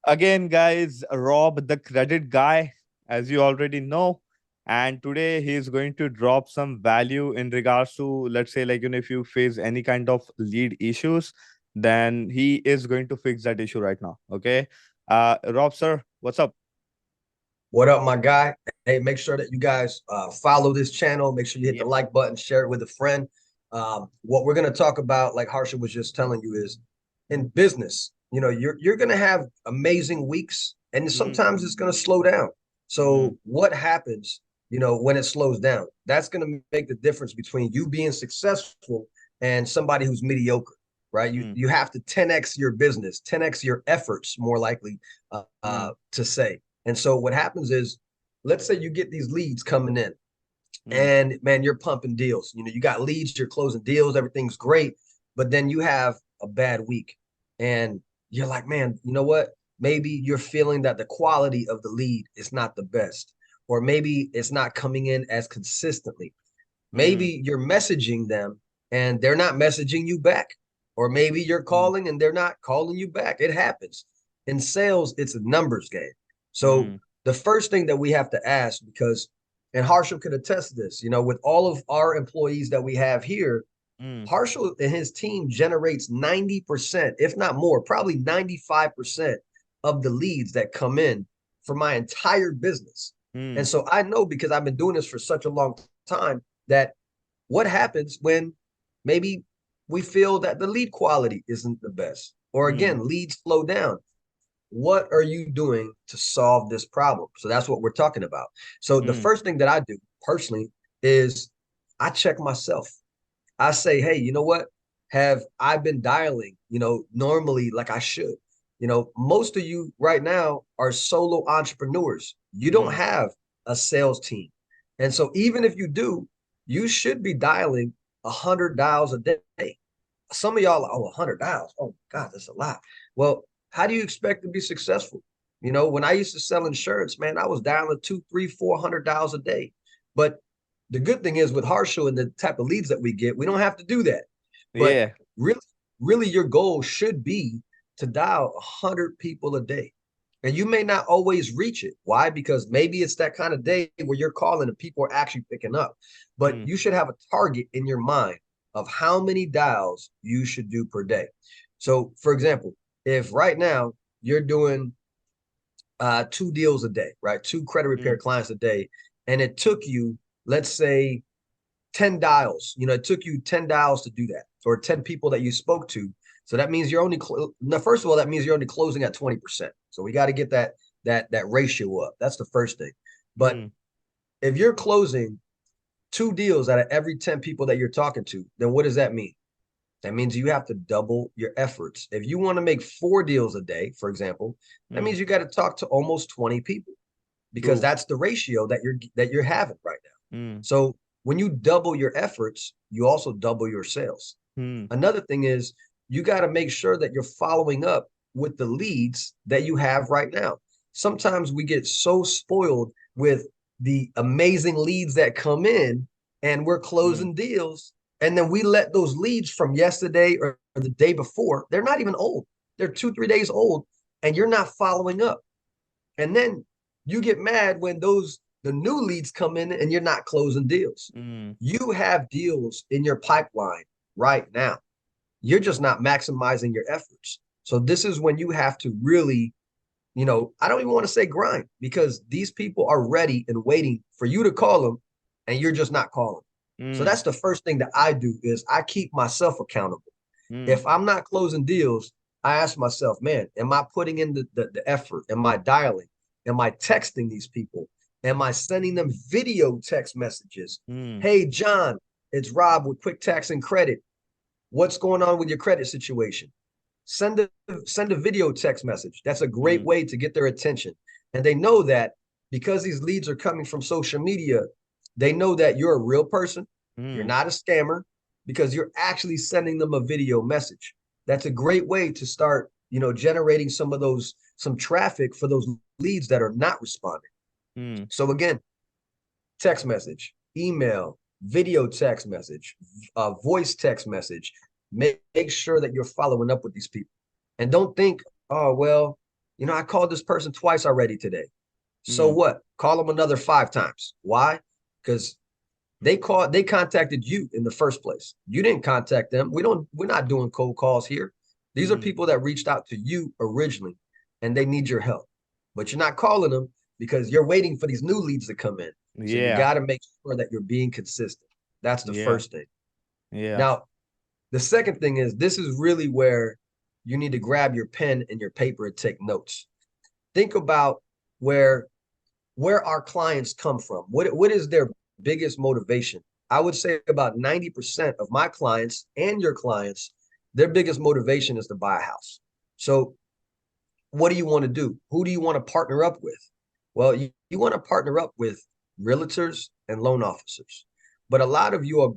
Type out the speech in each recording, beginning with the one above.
Again, guys, Rob, the credit guy, as you already know. And today he is going to drop some value in regards to, let's say, like, if you face any kind of lead issues, then he is going to fix that issue right now. Okay. Rob, sir, what's up? What up, my guy? Hey, make sure that you guys follow this channel. Make sure you hit the Yep. like button, share it with a friend. What we're going to talk about, like Harsha was just telling you, is in business. You're going to have amazing weeks, and Mm, sometimes it's going to slow down. mm, So, what happens? When it slows down, that's going to make the difference between you being successful and somebody who's mediocre, right? You mm, you have to 10x your business, 10x your efforts, more likely mm, to say. And so what happens is, let's say you get these leads coming in, mm, and man, you're pumping deals. You got leads, you're closing deals, everything's great, but then you have a bad week, and you're like, man, you know what? Maybe you're feeling that the quality of the lead is not the best, or maybe it's not coming in as consistently. mm, Maybe you're messaging them and they're not messaging you back, or maybe you're mm, calling and they're not calling you back. It happens. In sales, it's a numbers game. So mm, the first thing that we have to ask, because and Harshal could attest to this, with all of our employees that we have here, mm, Harshal and his team generates 90%, if not more, probably 95% of the leads that come in for my entire business. And mm, so I know, because I've been doing this for such a long time, that what happens when maybe we feel that the lead quality isn't the best, or mm, again, leads slow down. What are you doing to solve this problem? So that's what we're talking about. So the mm, first thing that I do personally is I check myself. I say, hey, you know what? Have I been dialing, normally like I should? Most of you right now are solo entrepreneurs. You don't mm, have a sales team. And so even if you do, you should be dialing 100 dials a day. Some of y'all are, 100 dials. Oh, God, that's a lot. Well, how do you expect to be successful? When I used to sell insurance, man, I was dialing two, three, 400 dials a day. But the good thing is, with Harshal and the type of leads that we get, we don't have to do that. But yeah. really, really, your goal should be to dial 100 people a day. And you may not always reach it. Why? Because maybe it's that kind of day where you're calling and people are actually picking up. But Mm, you should have a target in your mind of how many dials you should do per day. So, for example, if right now you're doing two deals a day, right? Two credit repair mm, clients a day, and it took you, let's say, 10 dials. It took you 10 dials to do that, or 10 people that you spoke to. So that means you're only now, first of all, that means you're only closing at 20%. So we got to get that ratio up. That's the first thing. But mm, if you're closing two deals out of every 10 people that you're talking to, then what does that mean? That means you have to double your efforts. If you want to make 4 deals a day, for example, that mm, means you got to talk to almost 20 people, because true. that's the ratio that you're having right now. Mm, So when you double your efforts, you also double your sales. mm, Another thing is, you got to make sure that you're following up with the leads that you have right now. Sometimes we get so spoiled with the amazing leads that come in, and we're mm, closing deals, and then we let those leads from yesterday or the day before, they're not even old. They're 2, 3 days old, and you're not following up. And then you get mad when the new leads come in and you're not closing deals. mm, You have deals in your pipeline right now. You're just not maximizing your efforts. So this is when you have to really, I don't even want to say grind, because these people are ready and waiting for you to call them, and you're just not calling. So mm, that's the first thing that I do, is I keep myself accountable. mm, If I'm not closing deals, I ask myself, man, am I putting in the effort? Am I dialing? Am I texting these people? Am I sending them video text messages? mm, Hey, John, it's Rob with Quick Tax and Credit. What's going on with your credit situation? Send a video text message. That's a great mm, way to get their attention. And they know that, because these leads are coming from social media, they know that you're a real person. You're mm, not a scammer, because you're actually sending them a video message. That's a great way to start, generating some traffic for those leads that are not responding. mm, So again, text message, email, video text message, voice text message. Make sure that you're following up with these people. And don't think, oh, well, I called this person twice already today. So Mm. what? Call them another 5 times. Why? Because they contacted you in the first place. You didn't contact them. We're not doing cold calls here. These are Mm. people that reached out to you originally and they need your help. But you're not calling them because you're waiting for these new leads to come in. So you Yeah. got to make sure that you're being consistent. That's the Yeah. first thing. Yeah. Now, the second thing is this is really where you need to grab your pen and your paper and take notes. Think about where our clients come from. What is their biggest motivation? I would say about 90% of my clients and your clients, their biggest motivation is to buy a house. So what do you want to do? Who do you want to partner up with? Well, you want to partner up with realtors and loan officers. But a lot of you are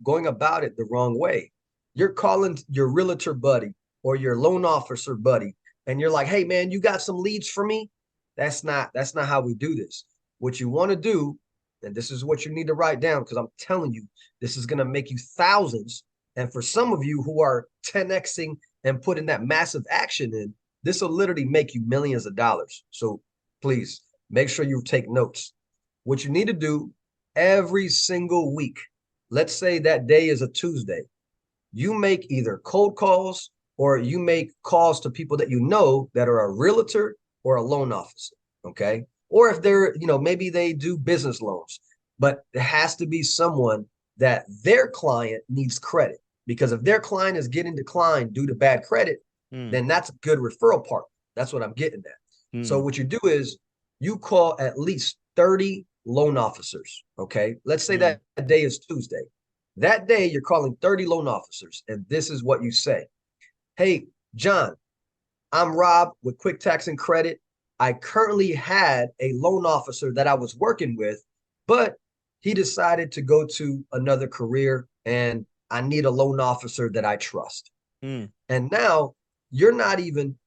going about it the wrong way. You're calling your realtor buddy or your loan officer buddy, and you're like, "Hey man, you got some leads for me?" That's not how we do this. What you want to do, and this is what you need to write down because I'm telling you, this is going to make you thousands. And for some of you who are 10xing and putting that massive action in, this will literally make you millions of dollars. So please make sure you take notes. What you need to do every single week, let's say that day is a Tuesday, you make either cold calls or you make calls to people that you know that are a realtor or a loan officer. Okay. Or if they're, maybe they do business loans, but it has to be someone that their client needs credit. Because if their client is getting declined due to bad credit, Mm. then that's a good referral partner. That's what I'm getting at. So Mm. what you do is you call at least 30 loan officers. Okay. Let's say Mm. that day is Tuesday. That day, you're calling 30 loan officers, and this is what you say. Hey, John, I'm Rob with Quick Tax and Credit. I currently had a loan officer that I was working with, but he decided to go to another career, and I need a loan officer that I trust. Mm. And now you're not even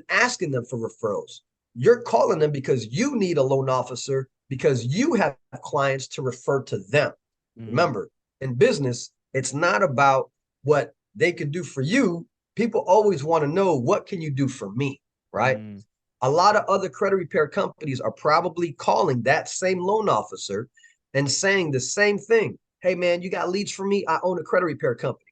asking them for referrals. You're calling them because you need a loan officer because you have clients to refer to them. Mm. Remember, in business, it's not about what they can do for you. People always want to know, what can you do for me, right? Mm. A lot of other credit repair companies are probably calling that same loan officer and saying the same thing. Hey man, you got leads for me? I own a credit repair company.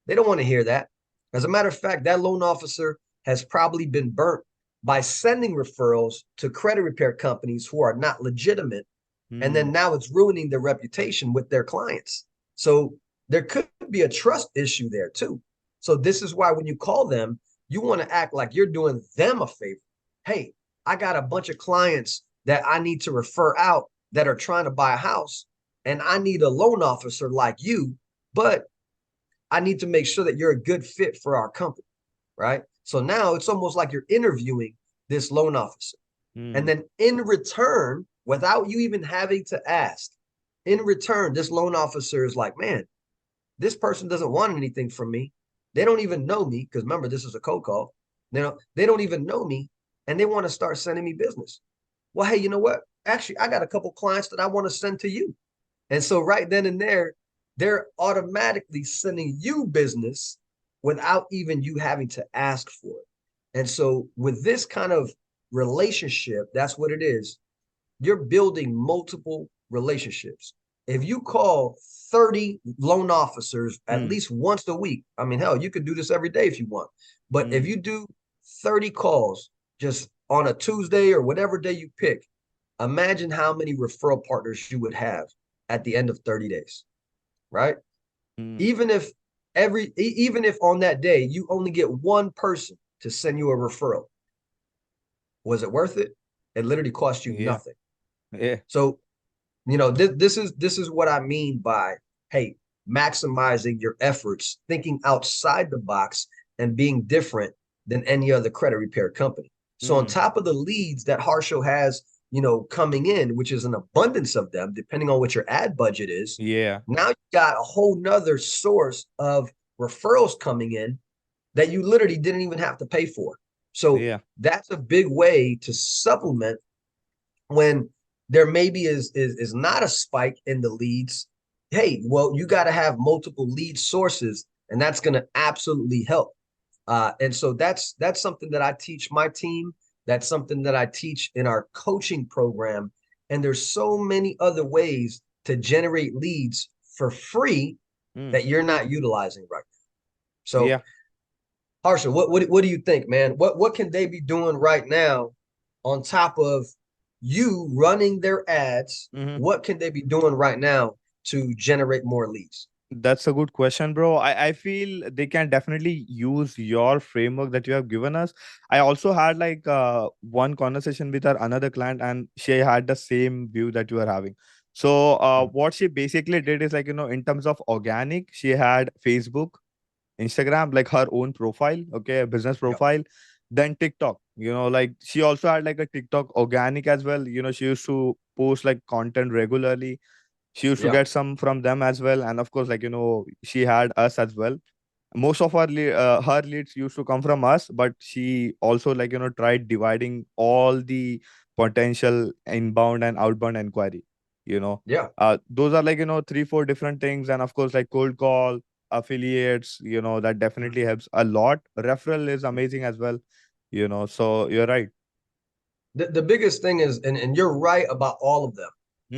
They don't want to hear that. As a matter of fact, that loan officer has probably been burnt by sending referrals to credit repair companies who are not legitimate. And Mm. then now it's ruining their reputation with their clients. So there could be a trust issue there too. So this is why when you call them, you want to act like you're doing them a favor. Hey, I got a bunch of clients that I need to refer out that are trying to buy a house, and I need a loan officer like you, but I need to make sure that you're a good fit for our company, right? So now it's almost like you're interviewing this loan officer. And Mm. then in return, without you even having to ask, in return, this loan officer is like, man, this person doesn't want anything from me. They don't even know me because remember, this is a cold call. They don't even know me and they want to start sending me business. Well, hey, you know what? Actually, I got a couple clients that I want to send to you. And so right then and there, they're automatically sending you business without even you having to ask for it. And so with this kind of relationship, that's what it is. You're building multiple relationships. If you call 30 loan officers at Mm. least once a week, I mean, hell, you could do this every day if you want. But if Mm. you do 30 calls just on a Tuesday or whatever day you pick, imagine how many referral partners you would have at the end of 30 days, right? Mm. Even if on that day you only get one person to send you a referral, was it worth it? It literally cost you Yeah. nothing. Yeah. So, this is what I mean by, hey, maximizing your efforts, thinking outside the box and being different than any other credit repair company. So on Mm. top of the leads that Harsho has, coming in, which is an abundance of them, depending on what your ad budget is, Yeah. now you got a whole nother source of referrals coming in that you literally didn't even have to pay for. So Yeah. that's a big way to supplement when there maybe is not a spike in the leads. Hey, well, you got to have multiple lead sources, and that's going to absolutely help. And so that's something that I teach my team. That's something that I teach in our coaching program. And there's so many other ways to generate leads for free Mm. that you're not utilizing right now. So, Yeah. Harsha, what do you think, man? What can they be doing right now on top of you running their ads? Mhm. What can they be doing right now to generate more leads? That's a good question, bro. I feel they can definitely use your framework that you have given us. I also had like one conversation with our another client, and she had the same view that you are having. So what she basically did is like, in terms of organic, she had Facebook, Instagram, like her own profile, okay, a business Yep, profile, then TikTok. Like she also had like a TikTok organic as well. She used to post like content regularly. She used to yep, get some from them as well, and of course, like she had us as well. Most of her leads used to come from us, but she also like tried dividing all the potential inbound and outbound inquiry. you know yeah. those are like 3-4 different things, and of course like cold call, affiliates, that definitely helps a lot. Referral is amazing as well. So you're right. The biggest thing is, and you're right about all of them,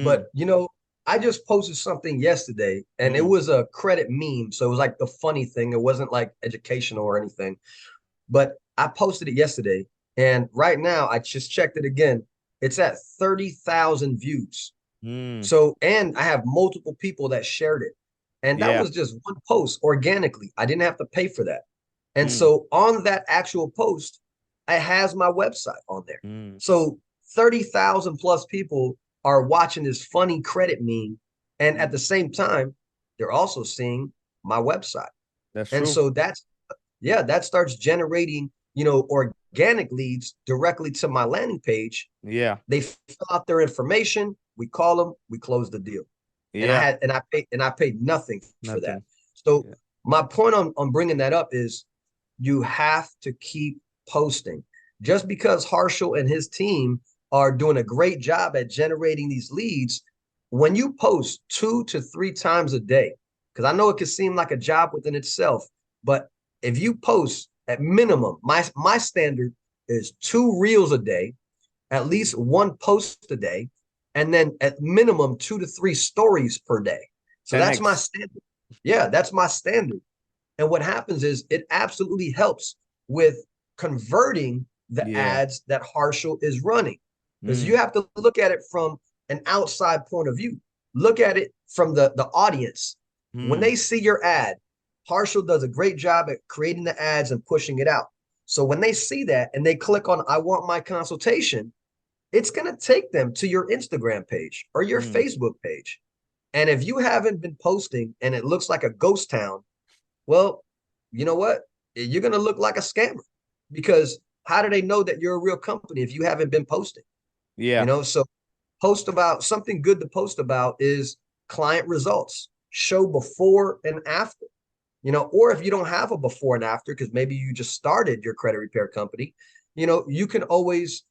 but Hmm. I just posted something yesterday and it Hmm. was a credit meme. So it was like the funny thing. It wasn't like educational or anything, but I posted it yesterday. And right now I just checked it again. It's at 30,000 views. Hmm. So, and I have multiple people that shared it. And that Yeah. was just one post organically. I didn't have to pay for that. And Hmm. so on that actual post, it has my website on there. Hmm. So 30,000 plus people are watching this funny credit meme. And at Hmm. the same time, they're also seeing my website. That's And true. so yeah, that starts generating, organic leads directly to my landing page. Yeah. They fill out their information. We call them. We close the deal. And I Yeah. had and I paid nothing for that. Nothing. So Yeah. my point on bringing that up is you have to keep posting. Just because Harshal and his team are doing a great job at generating these leads, when you post 2 to 3 times a day, because I know it can seem like a job within itself, but if you post at minimum, my standard is 2 reels a day, at least one post a day, and then at minimum 2 to 3 stories per day. So that's my 10x. standard. Yeah, that's my standard. And what happens is it absolutely helps with converting the Yeah. ads that Harshal is running. Because you Mm. have to look at it from an outside point of view. Look at it from the audience. When Mm. they see your ad, Harshal does a great job at creating the ads and pushing it out. So when they see that and they click on I want my consultation, it's going to take them to your Instagram page or your Mm. Facebook page. And if you haven't been posting and it looks like a ghost town, well, you know what? You're going to look like a scammer because how do they know that you're a real company if you haven't been posting? Yeah. So post about something good to post about is client results, show before and after, or if you don't have a before and after, because maybe you just started your credit repair company, you can always,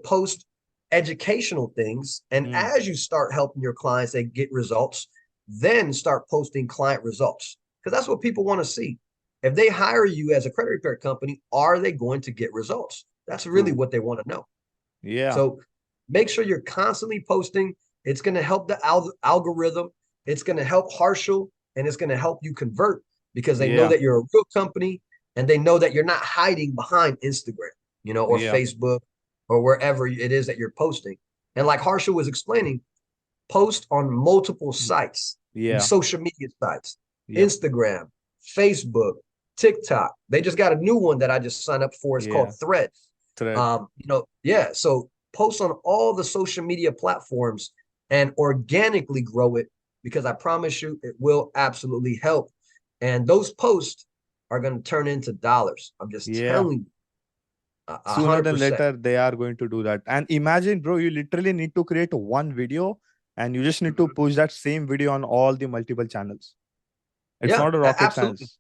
post educational things. And Mm. as you start helping your clients, they get results, then start posting client results because that's what people want to see. If they hire you as a credit repair company, are they going to get results? That's really True. what they want to know. Yeah. So make sure you're constantly posting. It's going to help the algorithm. It's going to help Harshal, and it's going to help you convert because they know Yeah. that you're a real company and they know that you're not hiding behind Instagram, or Yeah. Facebook or wherever it is that you're posting. And like Harshal was explaining, post on multiple Mm. sites, Yeah. social media sites, Yep. Instagram, Facebook, TikTok. They just got a new one that I just signed up for. It's Yeah. called Threads. Thread. Yeah. So post on all the social media platforms and organically grow it because I promise you it will absolutely help. And those posts are going to turn into dollars. I'm just Yeah. telling you, a Sooner hundred than percent. later, they are going to do that. And imagine, bro, you literally need to create one video and you just need to push that same video on all the multiple channels. It's Yeah, not a rocket absolutely. science,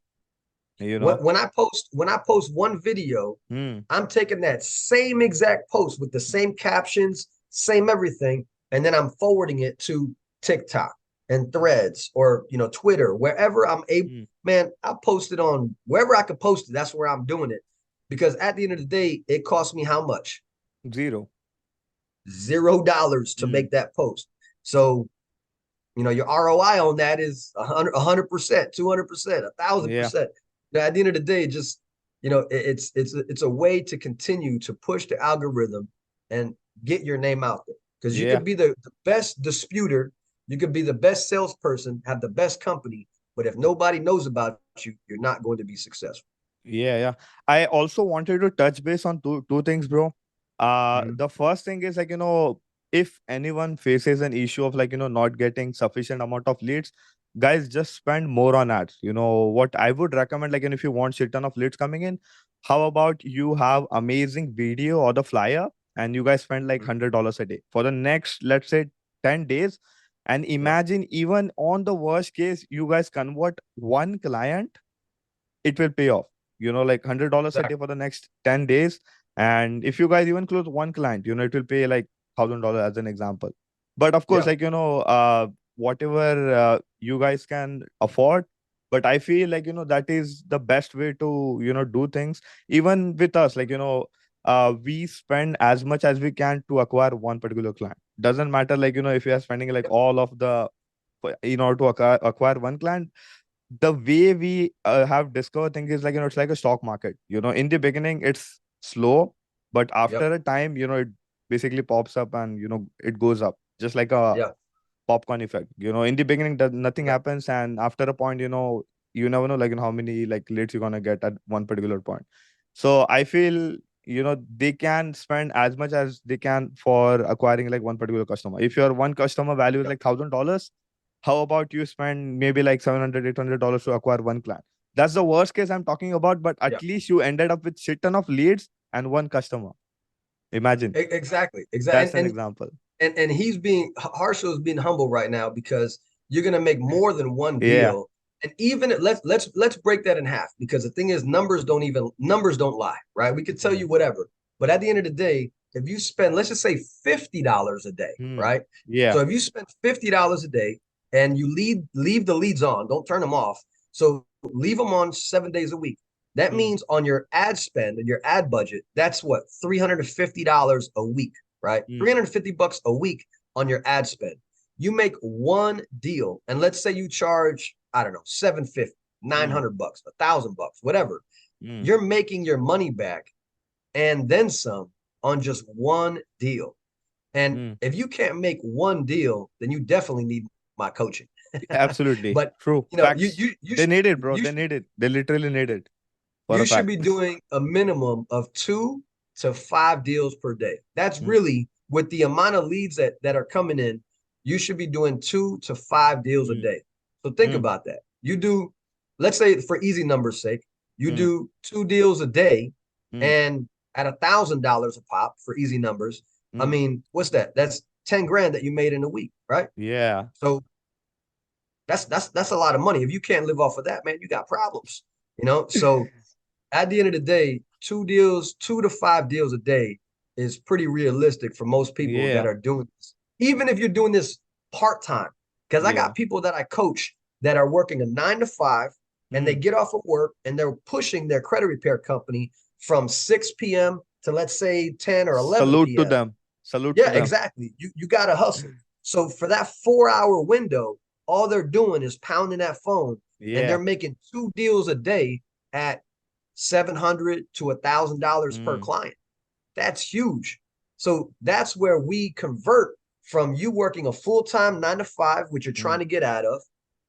you When, know? when I post when I post one video, Hmm. I'm taking that same exact post with the same captions, same everything, and then I'm forwarding it to TikTok. and Threads or Twitter, wherever I'm able, man, I post it on wherever I could post it. That's where I'm doing it. Because at the end of the day, it costs me how much? Zero. $0 to make that post. So, your ROI on that is 100%, 200%, 1,000%. At the end of the day, just it's a way to continue to push the algorithm and get your name out there. Because you could be the best disputer, you could be the best salesperson, have the best company, but if nobody knows about you, you're not going to be successful. Yeah. I also wanted to touch base on two things, bro. The first thing is if anyone faces an issue of not getting sufficient amount of leads, guys, just spend more on ads. What I would recommend, if you want shit ton of leads coming in, how about you have amazing video or the flyer and you guys spend like $100 a day for the next, let's say, 10 days. And imagine even on the worst case, you guys convert one client, it will pay off. Like $100 a day for the next 10 days. And if you guys even close one client, it will pay like $1,000 as an example. But of course, whatever you guys can afford. But I feel that is the best way to, do things. Even with us, we spend as much as we can to acquire one particular client. Doesn't matter, if you are spending like all of the, in order to acquire one client. The way we have discovered things is it's like a stock market. In the beginning it's slow, but after a time, it basically pops up and it goes up just like a popcorn effect. In the beginning nothing happens, and after a point, you never know how many leads you're gonna get at one particular point. So I feel they can spend as much as they can for acquiring like one particular customer. If your one customer value is like $1,000, how about you spend maybe like $700, $800 to acquire one client? That's the worst case I'm talking about, but at least you ended up with shit ton of leads and one customer. Imagine. Exactly. That's an example. And Harshal is being humble right now because you're gonna make more than one deal. And even let's break that in half, because the thing is, numbers don't lie, right? We could tell you whatever, but at the end of the day, if you spend, let's just say $50 a day, right? So if you spend $50 a day and you leave the leads on, don't turn them off. So leave them on 7 days a week. That means on your ad spend and your ad budget, that's what, $350 a week, right? $350 a week on your ad spend. You make one deal, and let's say you charge, I don't know, $750, $900, $1,000, whatever. You're making your money back and then some on just one deal. And if you can't make one deal, then you definitely need my coaching. Absolutely. But true. They need it, bro. They need it. They literally need it. You should be doing a minimum of 2 to 5 deals per day. That's really, with the amount of leads that are coming in, you should be doing 2 to 5 deals a day. So think about that. You do, let's say for easy numbers' sake, you do 2 deals a day, and at $1,000 a pop for easy numbers. I mean, what's that? That's 10 grand that you made in a week, right? Yeah. So that's a lot of money. If you can't live off of that, man, you got problems. So at the end of the day, 2 to 5 deals a day is pretty realistic for most people that are doing this. Even if you're doing this part-time, because I got people that I coach that are working a 9 to 5, and they get off of work and they're pushing their credit repair company from 6 p.m. to, let's say, 10 or 11 Salute p.m. to them. Salute to them. Exactly. You got to hustle. So for that 4-hour window, all they're doing is pounding that phone, and they're making 2 deals a day at $700 to $1,000 per client. That's huge. So that's where we convert from you working a full-time 9 to 5, which you're trying to get out of,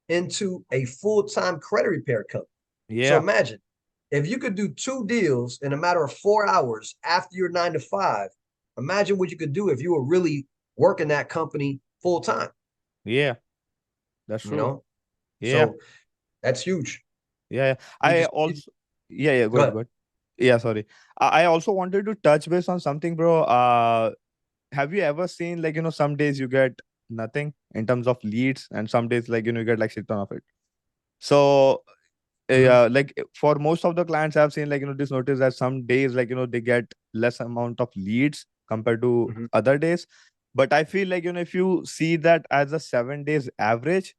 into a full-time credit repair company. So imagine if you could do 2 deals in a matter of 4 hours after your 9 to 5. Imagine what you could do if you were really working that company full-time. Yeah, that's true. So that's huge. I also go ahead. Yeah, sorry. I also wanted to touch base on something, bro. Have you ever seen some days you get nothing in terms of leads, and some days you get shit ton of it? So for most of the clients I've seen this notice that some days they get less amount of leads compared to other days. But I feel if you see that as a 7 days average,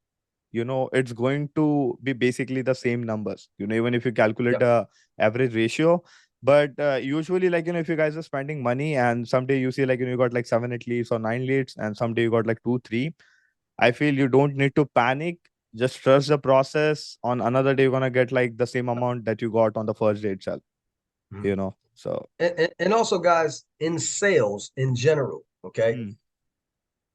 it's going to be basically the same numbers, even if you calculate Yep. a average ratio. But usually, like, if you guys are spending money and someday you see, like, you got like 7 8 leads or 9 leads, and someday you got like 2 3, I feel you don't need to panic. Just trust the process. On another day, you're gonna get like the same amount that you got on the first day itself. Mhm. So And also, guys, in sales in general, okay, mm,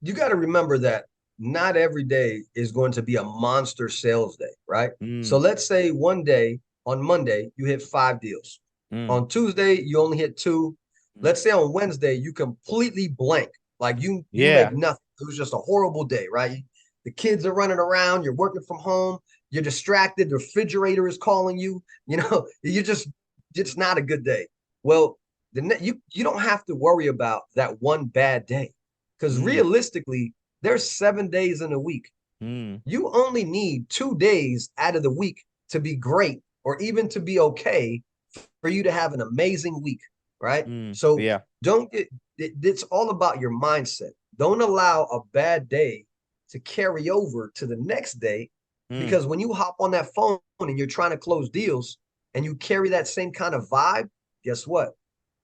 you got to remember that not every day is going to be a monster sales day, right? So mm, let's say one day on Monday, you hit 5 deals. mm, On Tuesday, you only hit two. mm. Let's say on Wednesday, you completely blank. Like you make Yeah. nothing. It was just a horrible day, right? The kids are running around, you're working from home, you're distracted, the refrigerator is calling you, you just it's not a good day. Well, you don't have to worry about that one bad day. Because Mm, realistically, there's 7 days in a week. mm, You only need 2 days out of the week to be great or even to be okay for you to have an amazing week, right? So yeah. don't get it's all about your mindset. Don't allow a bad day to carry over to the next day Mm, because when you hop on that phone and you're trying to close deals and you carry that same kind of vibe, guess what?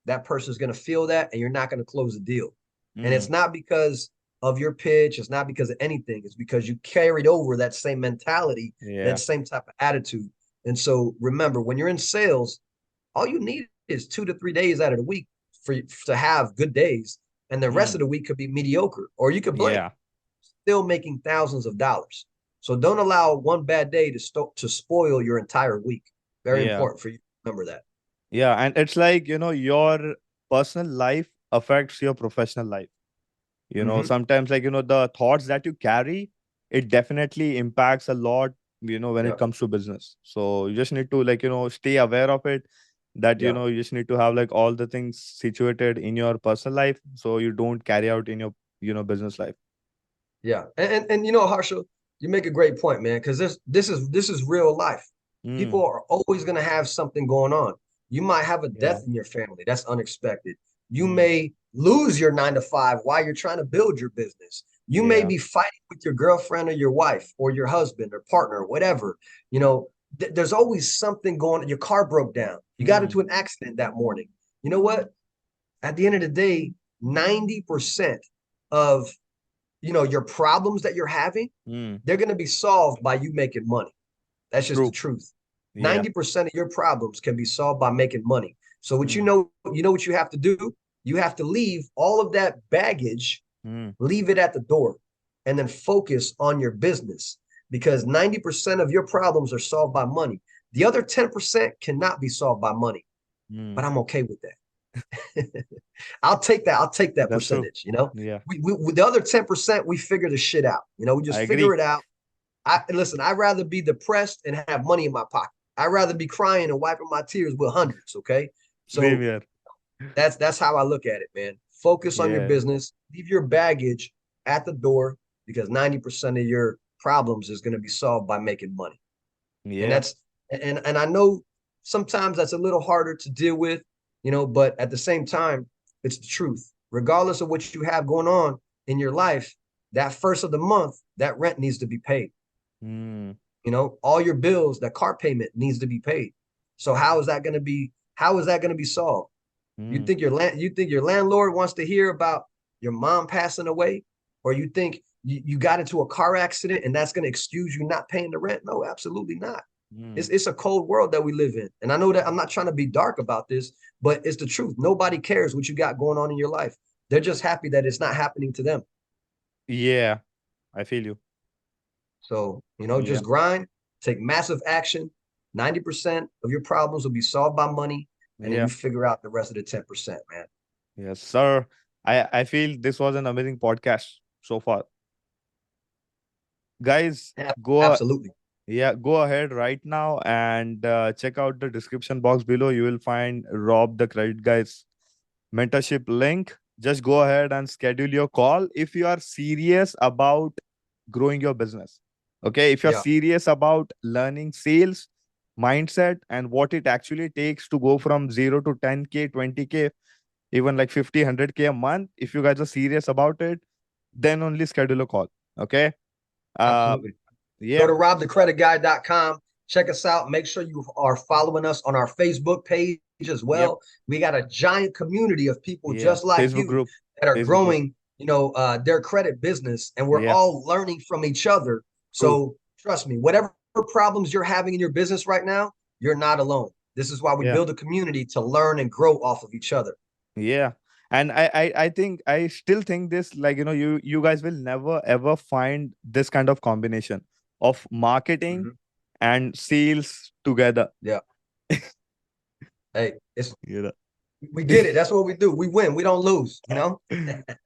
That person's going to feel that and you're not going to close the deal. And mm, it's not because of your pitch, it's not because of anything. It's because you carried over that same mentality, that yeah. same type of attitude. And so remember, when you're in sales, all you need is 2 to 3 days out of the week for to have good days, and the rest of Mm, the week could be mediocre, or you could blank, yeah. still making thousands of dollars. So don't allow one bad day to spoil your entire week. Very Yeah. important for you to remember that. Yeah. And it's like, your personal life affects your professional life. Mm-hmm. Sometimes, like, the thoughts that you carry, it definitely impacts a lot, when it Yeah, comes to business. So you just need to, like, stay aware of it, that, yeah, you just need to have like all the things situated in your personal life so you don't carry out in your, business life. yeah. And Harsha, you make a great point, man, because this is real life. Mm, People are always going to have something going on. You might have a yeah. death in your family that's unexpected. You Mm, may lose your 9 to 5 while you're trying to build your business. You may yeah. be fighting with your girlfriend or your wife or your husband or partner, or whatever. There's always something going on. Your car broke down. You got Mm, into an accident that morning. You know what? At the end of the day, 90% of your problems that you're having, mm, they're going to be solved by you making money. That's just the true. truth. Yeah. 90% of your problems can be solved by making money. So what Mm, what you have to do? You have to leave all of that baggage, mm, leave it at the door, and then focus on your business because 90% of your problems are solved by money. The other 10% cannot be solved by money, mm. but I'm okay with that. I'll take that. I'll take that That's true. percentage. You know, Yeah. we the other 10%, we figure the shit out. We I just figure agree. it out. Listen. I'd rather be depressed and have money in my pocket. I'd rather be crying and wiping my tears with hundreds. Okay, Same so here. that's how I look at it, man. Focus on your Yeah. business. Leave your baggage at the door because 90% of your problems is going to be solved by making money. And Yeah. that's and I know sometimes that's a little harder to deal with, but at the same time, it's the truth. Regardless of what you have going on in your life, that first of the month, that rent needs to be paid. Mm, All your bills, that car payment needs to be paid. So how is that going to be solved? You mm. think your landlord wants to hear about your mom passing away, or you think you got into a car accident and that's going to excuse you not paying the rent? No, absolutely not. Mm. It's a cold world that we live in, and I know that I'm not trying to be dark about this, but it's the truth. Nobody cares what you got going on in your life. They're just happy that it's not happening to them. Yeah, I feel you. So Yeah. just grind, take massive action. 90% of your problems will be solved by money, and then Yeah. you figure out the rest of the 10%, man. Yes, sir. I feel this was an amazing podcast so far. Guys, Yeah, go absolutely. yeah, go ahead right now and check out the description box below. You will find Rob the Credit Guy's mentorship link. Just go ahead and schedule your call if you are serious about growing your business. Okay, if you're Yeah. serious about learning sales mindset and what it actually takes to go from 0 to 10K, 20K, even like 50, 100K a month, if you guys are serious about it, then only schedule a call. Okay. uh Absolutely. Yeah. Go to robthecreditguy.com. Check us out. Make sure you are following us on our Facebook page as well. Yep. We got a giant community of people Yeah. just like Facebook you group. that are Facebook group. growing, their credit business, and we're Yeah. all learning from each other. True. So trust me, whatever problems you're having in your business right now, you're not alone. This is why we Yeah. build a community to learn and grow off of each other. Yeah. And I still think this, like, you guys will never ever find this kind of combination of marketing Mhm. and sales together. Yeah. Hey, You know. we get it. That's what we do. We win. We don't lose,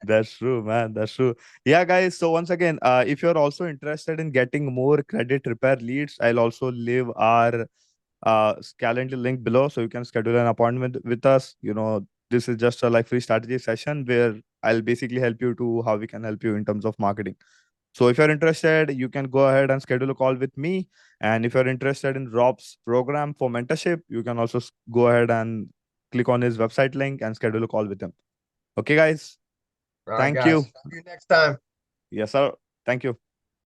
That's true, man. That's true. Yeah, guys. So once again, if you're also interested in getting more credit repair leads, I'll also leave our calendar link below, so you can schedule an appointment with us. This is just a like free strategy session where I'll basically help you to how we can help you in terms of marketing. So if you're interested, you can go ahead and schedule a call with me. And if you're interested in Rob's program for mentorship, you can also go ahead and click on his website link and schedule a call with him. Okay, guys. All right, Thank guys. you. See you next time. Yes, sir. Thank you.